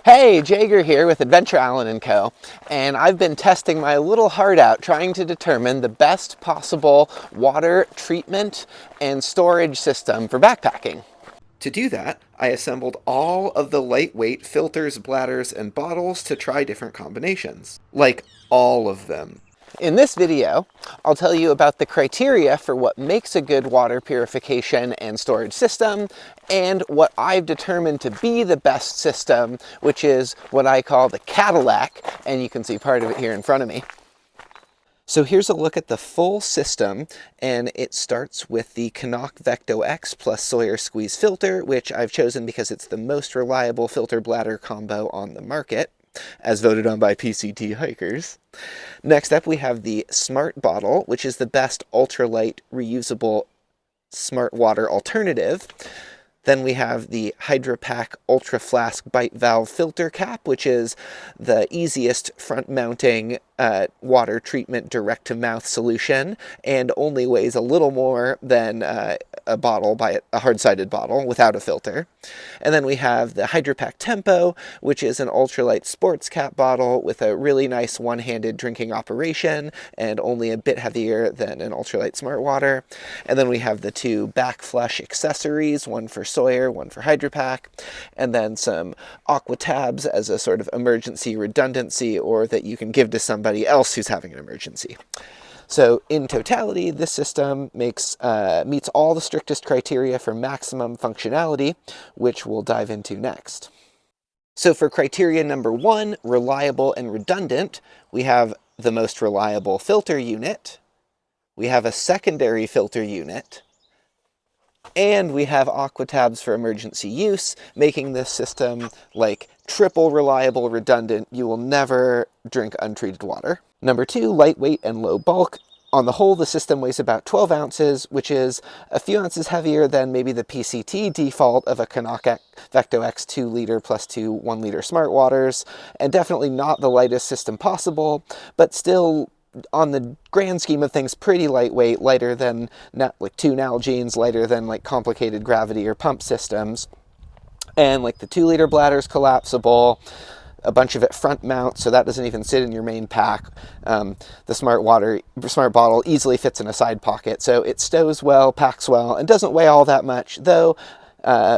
Hey, Jager here with Adventure Allen & Co. And I've been testing my little heart out trying to determine the best possible water treatment and storage system for backpacking. To do that, I assembled all of the lightweight filters, bladders, and bottles to try different combinations. Like all of them. In this video, I'll tell you about the criteria for what makes a good water purification and storage system, and what I've determined to be the best system, which is what I call the Cadillac, and you can see part of it here in front of me. So here's a look at the full system, and it starts with the Cadillac Vecto X plus Sawyer Squeeze filter, which I've chosen because it's the most reliable filter bladder combo on the market, as voted on by PCT hikers. Next up, we have the Smart Bottle, which is the best ultralight reusable smart water alternative. Then we have the HydroPack Ultra Flask Bite Valve Filter Cap, which is the easiest front-mounting water treatment direct-to-mouth solution, and only weighs a little more than a bottle, by a hard-sided bottle without a filter. And then we have the HydroPack Tempo, which is an ultralight sports cap bottle with a really nice one-handed drinking operation and only a bit heavier than an ultralight smart water. And then we have the two back flush accessories, one for Sawyer, one for HydroPack, and then some aqua tabs as a sort of emergency redundancy, or that you can give to somebody else who's having an emergency. So in totality, this system meets all the strictest criteria for maximum functionality, which we'll dive into next. So for criteria number 1, reliable and redundant, we have the most reliable filter unit, we have a secondary filter unit, and we have aqua tabs for emergency use, making this system like triple reliable, redundant. You will never drink untreated water. Number 2, lightweight and low bulk. On the whole, the system weighs about 12 ounces, which is a few ounces heavier than maybe the PCT default of a Cadillac Vecto X 2-liter plus 2 1-liter smart waters, and definitely not the lightest system possible, but still, on the grand scheme of things, pretty lightweight, lighter than like 2 Nalgene's, lighter than like complicated gravity or pump systems. And like the 2-liter bladder's collapsible, a bunch of it front mount, so that doesn't even sit in your main pack. The smart bottle easily fits in a side pocket, so it stows well, packs well, and doesn't weigh all that much, though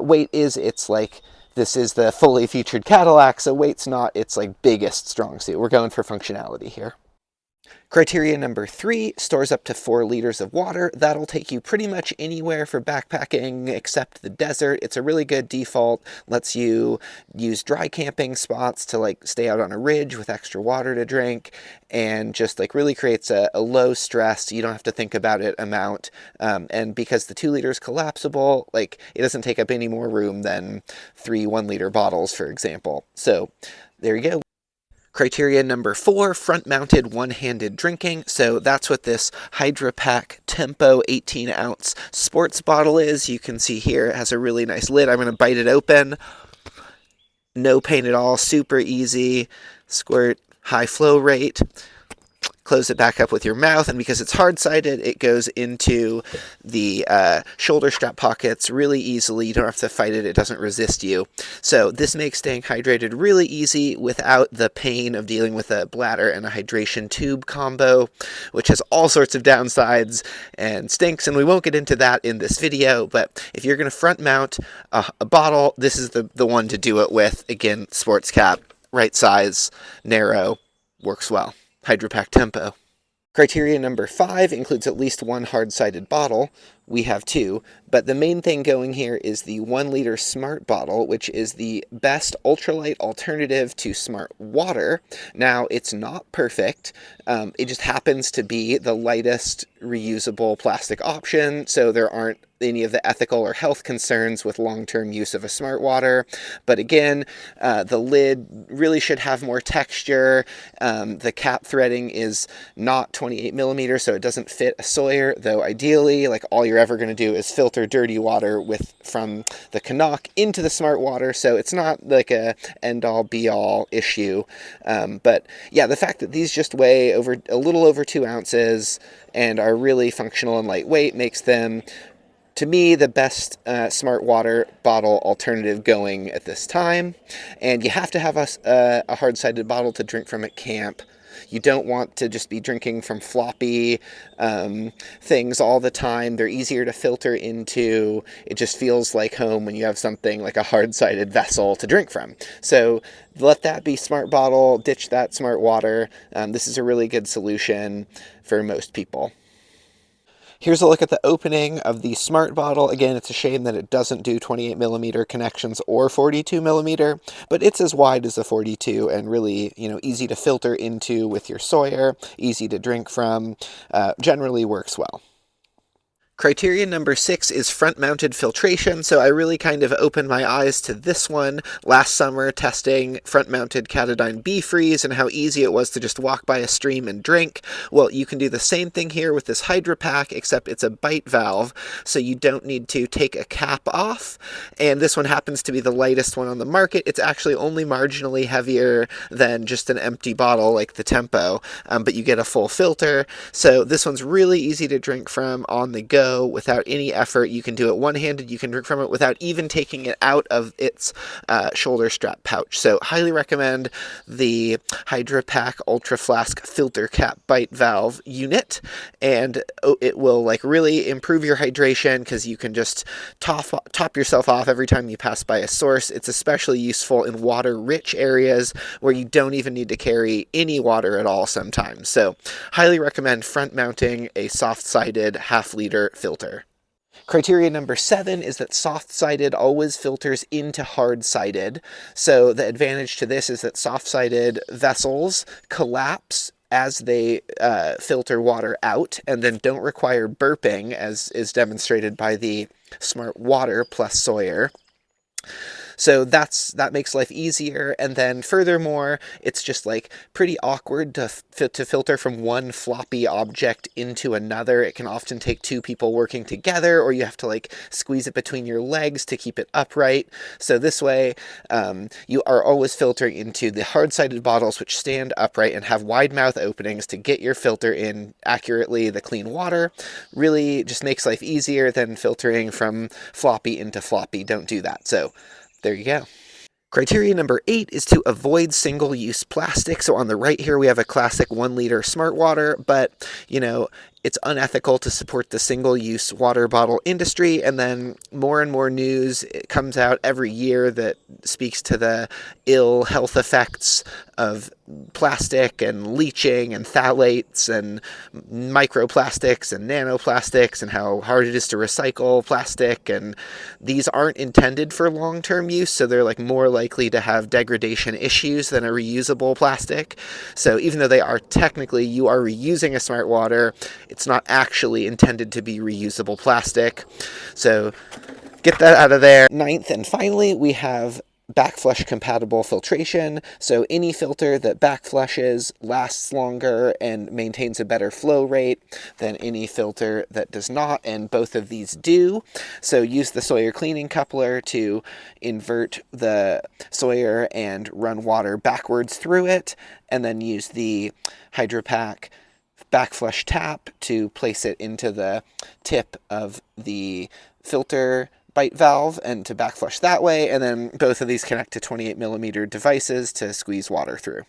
weight is this is the fully featured Cadillac, so weight's not its like biggest strong suit. We're going for functionality here. Criteria number 3, stores up to 4 liters of water. That'll take you pretty much anywhere for backpacking except the desert. It's a really good default, lets you use dry camping spots to like stay out on a ridge with extra water to drink, and just like really creates a low stress, you don't have to think about it amount. And because the 2 liters collapsible, like it doesn't take up any more room than 3 1-liter bottles, for example. So there you go. Criteria number 4, front-mounted one-handed drinking. So that's what this HydroPack Tempo 18-ounce sports bottle is. You can see here it has a really nice lid. I'm going to bite it open. No pain at all, super easy. Squirt, high flow rate. Close it back up with your mouth, and because it's hard-sided, it goes into the shoulder strap pockets really easily. You don't have to fight it. It doesn't resist you. So this makes staying hydrated really easy without the pain of dealing with a bladder and a hydration tube combo, which has all sorts of downsides and stinks, and we won't get into that in this video. But if you're going to front mount a bottle, this is the one to do it with. Again, sports cap, right size, narrow, works well. HydroPack Tempo. Criteria number 5 includes at least 1 hard-sided bottle. We have 2, but the main thing going here is the 1-liter smart bottle, which is the best ultralight alternative to smart water. Now, it's not perfect. It just happens to be the lightest reusable plastic option, so there aren't any of the ethical or health concerns with long-term use of a smart water. But again, the lid really should have more texture. The cap threading is not 28 millimeters, so it doesn't fit a Sawyer, though ideally, like, all you're ever going to do is filter dirty water from the Cadillac into the smart water, so it's not like a end-all be-all issue. But yeah, the fact that these just weigh a little over 2 ounces and are really functional and lightweight makes them, to me, the best smart water bottle alternative going at this time. And you have to have a hard-sided bottle to drink from at camp. You don't want to just be drinking from floppy things all the time. They're easier to filter into. It just feels like home when you have something like a hard-sided vessel to drink from. So let that be smart bottle, ditch that smart water. This is a really good solution for most people. Here's a look at the opening of the smart bottle. Again, it's a shame that it doesn't do 28 millimeter connections or 42 millimeter, but it's as wide as a 42 and really, easy to filter into with your Sawyer, easy to drink from, generally works well. Criterion number 6 is front-mounted filtration, so I really kind of opened my eyes to this one last summer testing front-mounted Cadillac B-Freeze and how easy it was to just walk by a stream and drink. Well, you can do the same thing here with this Hydro Pack, except it's a bite valve, so you don't need to take a cap off, and this one happens to be the lightest one on the market. It's actually only marginally heavier than just an empty bottle like the Tempo, but you get a full filter, so this one's really easy to drink from on the go. Without any effort. You can do it one-handed. You can drink from it without even taking it out of its shoulder strap pouch. So highly recommend the Hydro Pack Ultra Flask Filter Cap Bite Valve unit, and it will really improve your hydration because you can just top yourself off every time you pass by a source. It's especially useful in water-rich areas where you don't even need to carry any water at all sometimes. So highly recommend front-mounting a soft-sided half-liter filter. Criteria number 7 is that soft-sided always filters into hard-sided. So the advantage to this is that soft-sided vessels collapse as they filter water out and then don't require burping, as is demonstrated by the Smart Water plus Sawyer. So that makes life easier, and then furthermore, it's just pretty awkward to filter from one floppy object into another. It can often take two people working together, or you have to squeeze it between your legs to keep it upright. So this way, you are always filtering into the hard-sided bottles, which stand upright and have wide mouth openings to get your filter in accurately the clean water. Really just makes life easier than filtering from floppy into floppy. Don't do that. So there you go. Criteria number 8 is to avoid single-use plastic. So on the right here, we have a classic 1-liter Smart Water, but, it's unethical to support the single-use water bottle industry, and then more and more news comes out every year that speaks to the ill health effects of plastic and leaching and phthalates and microplastics and nanoplastics and how hard it is to recycle plastic, and these aren't intended for long-term use, so they're more likely to have degradation issues than a reusable plastic. So even though they are technically, you are reusing a Smart Water, it's not actually intended to be reusable plastic. So get that out of there. 9th and finally, we have backflush compatible filtration. So any filter that backflushes lasts longer and maintains a better flow rate than any filter that does not, and both of these do. So use the Sawyer cleaning coupler to invert the Sawyer and run water backwards through it, and then use the Hydro Pack backflush tap to place it into the tip of the filter bite valve and to backflush that way, and then both of these connect to 28 millimeter devices to squeeze water through.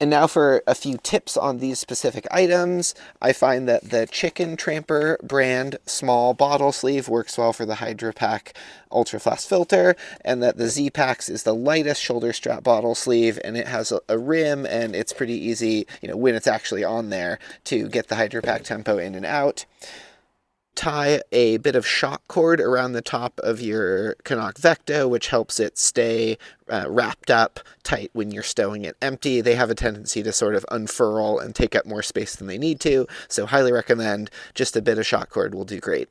And now for a few tips on these specific items. I find that the Chicken Tramper brand small bottle sleeve works well for the Hydro Pack Ultra Flask filter, and that the Z-Pax is the lightest shoulder strap bottle sleeve, and it has a rim, and it's pretty easy, when it's actually on there, to get the Hydro Pack Tempo in and out. Tie a bit of shock cord around the top of your Canuck Vecto, which helps it stay wrapped up tight when you're stowing it empty. They have a tendency to sort of unfurl and take up more space than they need to, so highly recommend. Just a bit of shock cord will do great.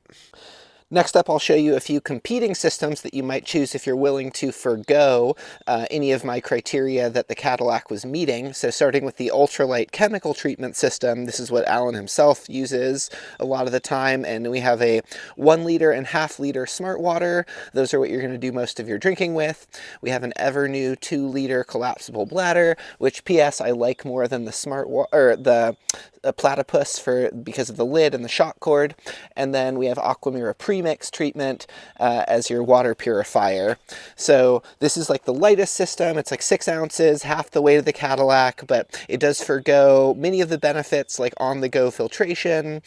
Next up, I'll show you a few competing systems that you might choose if you're willing to forgo any of my criteria that the Cadillac was meeting. So starting with the ultralight chemical treatment system, this is what Alan himself uses a lot of the time, and we have a 1-liter and half-liter Smart Water. Those are what you're going to do most of your drinking with. We have an ever-new 2-liter collapsible bladder, which, P.S., I like more than the a platypus because of the lid and the shock cord, and then we have Aquamira premix treatment as your water purifier. So this is like the lightest system. It's like 6 ounces, half the weight of the Cadillac, but it does forgo many of the benefits like on-the-go filtration,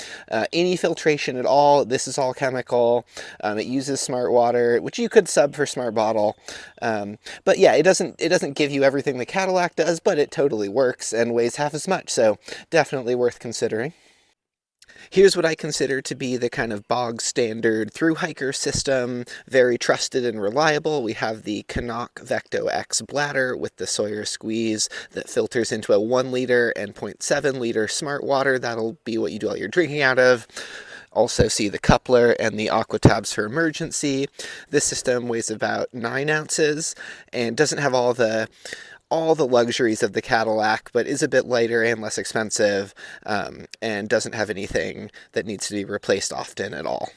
any filtration at all. This is all chemical. It uses smart water, which you could sub for smart bottle. But yeah, it doesn't give you everything the Cadillac does, but it totally works and weighs half as much, so definitely worth considering. Here's what I consider to be the kind of bog standard through hiker system, very trusted and reliable. We have the Cadillac Vecto X bladder with the Sawyer squeeze that filters into a 1 liter and 0.7 liter smart water. That'll be what you do all your drinking out of. Also see the coupler and the aqua tabs for emergency. This system weighs about 9 ounces and doesn't have all the luxuries of the Cadillac, but is a bit lighter and less expensive, and doesn't have anything that needs to be replaced often at all.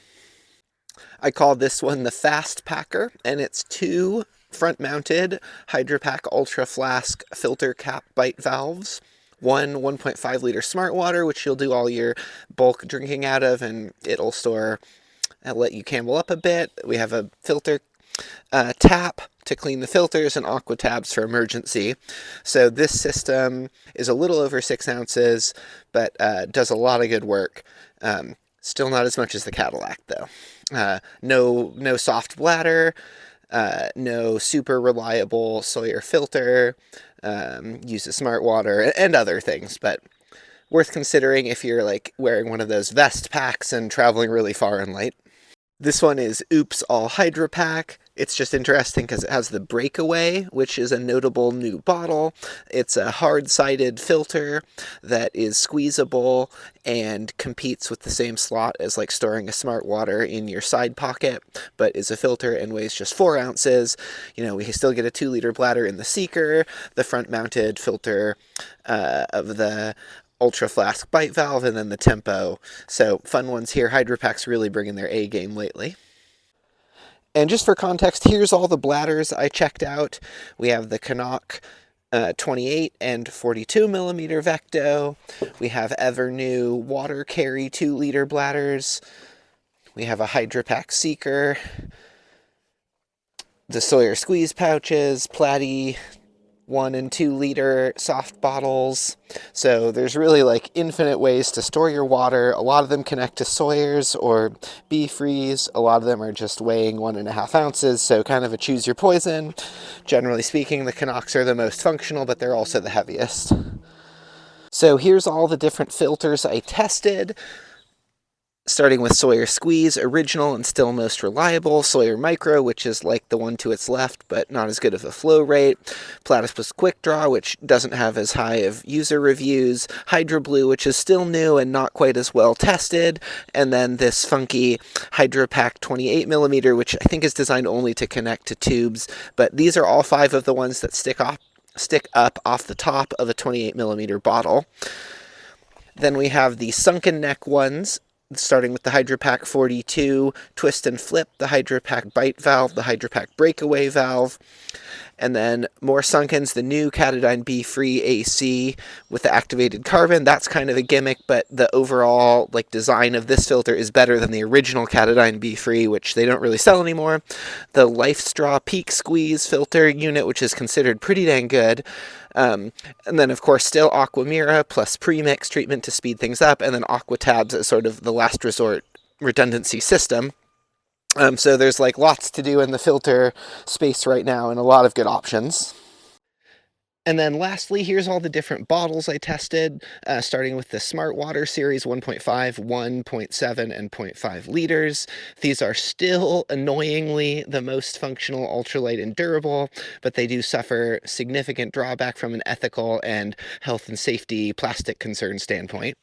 I call this one the Fast Packer, and it's 2 front-mounted Hydropack Ultra Flask filter cap bite valves. One 1.5 liter smart water, which you'll do all your bulk drinking out of, and it'll let you camel up a bit. We have a filter tap to clean the filters and aqua tabs for emergency. So this system is a little over 6 ounces, but does a lot of good work. Still not as much as the Cadillac though. No soft bladder, no super reliable Sawyer filter, uses smart water and other things, but worth considering if you're like wearing one of those vest packs and traveling really far and light. This one is Oops All Hydropack. It's just interesting because it has the breakaway, which is a notable new bottle. It's a hard-sided filter that is squeezable and competes with the same slot as like storing a smart water in your side pocket, but is a filter and weighs just 4 ounces. You know, we still get a 2 liter bladder in the Seeker, the front-mounted filter of the Ultra Flask bite valve, and then the Tempo. So fun ones here. Hydropack's really bringing their A game lately. And just for context, here's all the bladders I checked out. We have the Cadillac 28 and 42 millimeter Vecto. We have ever new water carry 2 liter bladders. We have a Hydropack Seeker, the Sawyer squeeze pouches, Platy 1 and 2 liter soft bottles. So there's really like infinite ways to store your water. A lot of them connect to Sawyers or B-Freeze. A lot of them are just weighing 1.5 ounces, so kind of a choose your poison. Generally speaking, the Cadillacs are the most functional, but they're also the heaviest. So here's all the different filters I tested. Starting with Sawyer Squeeze, original and still most reliable. Sawyer Micro, which is like the one to its left, but not as good of a flow rate. Platypus Quick Draw, which doesn't have as high of user reviews. Hydro Blue, which is still new and not quite as well tested. And then this funky Hydropack 28 millimeter, which I think is designed only to connect to tubes. But these are all 5 of the ones that stick up off the top of a 28 millimeter bottle. Then we have the sunken neck ones, starting with the Hydropack 42 twist and flip, the Hydropack bite valve, the Hydropack breakaway valve, and then more sunkens, the new Cadillac B-Free AC with the activated carbon. That's kind of a gimmick, but the overall like design of this filter is better than the original Cadillac B-Free, which they don't really sell anymore. The Life Straw Peak Squeeze filter unit, which is considered pretty dang good. And then, of course, still Aquamira plus premix treatment to speed things up, and then Aqua Tabs as sort of the last resort redundancy system. So there's like lots to do in the filter space right now and a lot of good options. And then lastly, here's all the different bottles I tested, starting with the Smart Water Series 1.5, 1.7, and 0.5 liters. These are still annoyingly the most functional, ultralight, and durable, but they do suffer significant drawback from an ethical and health and safety plastic concern standpoint.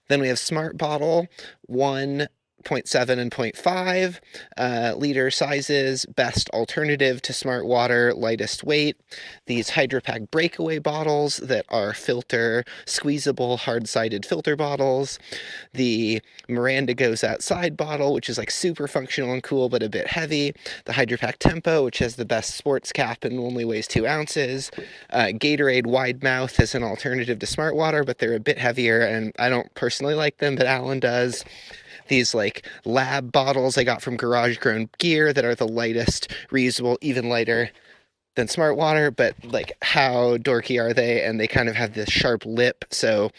Then we have Smart Bottle 1.5 0.7 and 0.5 liter sizes, best alternative to Smart Water, lightest weight. These HydroPack breakaway bottles that are squeezable, hard-sided filter bottles. The Miranda Goes Outside bottle, which is like super functional and cool, but a bit heavy. The HydroPack Tempo, which has the best sports cap and only weighs 2 ounces. Gatorade Wide Mouth is an alternative to Smart Water, but they're a bit heavier, and I don't personally like them, but Alan does. These like lab bottles I got from Garage Grown Gear that are the lightest, reusable, even lighter than Smart Water, but like how dorky are they? And they kind of have this sharp lip, so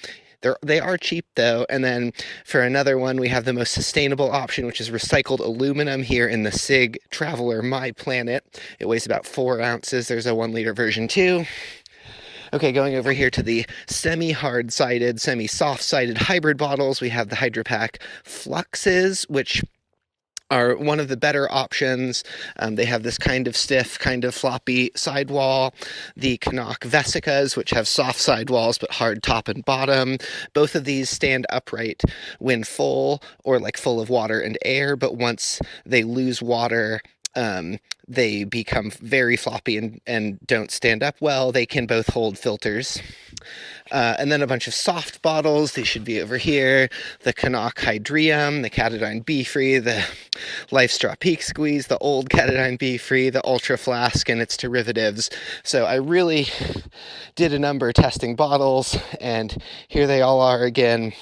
they are cheap though. And then for another one, we have the most sustainable option, which is recycled aluminum here in the SIG Traveler My Planet. It weighs about 4 ounces. There's a 1 liter version too. Okay, going over here to the semi-hard-sided, semi-soft-sided hybrid bottles, we have the HydroPack Fluxes, which are one of the better options. They have this kind of stiff, kind of floppy sidewall. The Cadillac Vesicas, which have soft sidewalls but hard top and bottom. Both of these stand upright when full or like full of water and air, but once they lose water, they become very floppy and don't stand up well. They can both hold filters. And then a bunch of soft bottles. They should be over here. The Cadillac Hydrium, the Cadillac Be Free, the Life Straw Peak Squeeze, the old Cadillac Be Free, the Ultra Flask, and its derivatives. So I really did a number testing bottles, and here they all are again.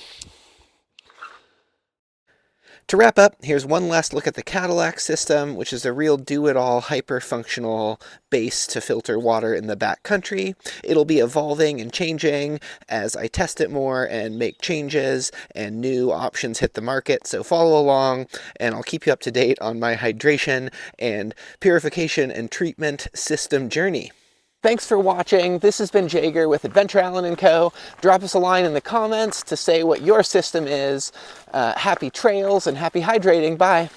To wrap up, here's one last look at the Cadillac system, which is a real do-it-all, hyper-functional base to filter water in the backcountry. It'll be evolving and changing as I test it more and make changes and new options hit the market, so follow along, and I'll keep you up to date on my hydration and purification and treatment system journey. Thanks for watching. This has been Jager with Adventure Allen & Co. Drop us a line in the comments to say what your system is. Happy trails and happy hydrating. Bye.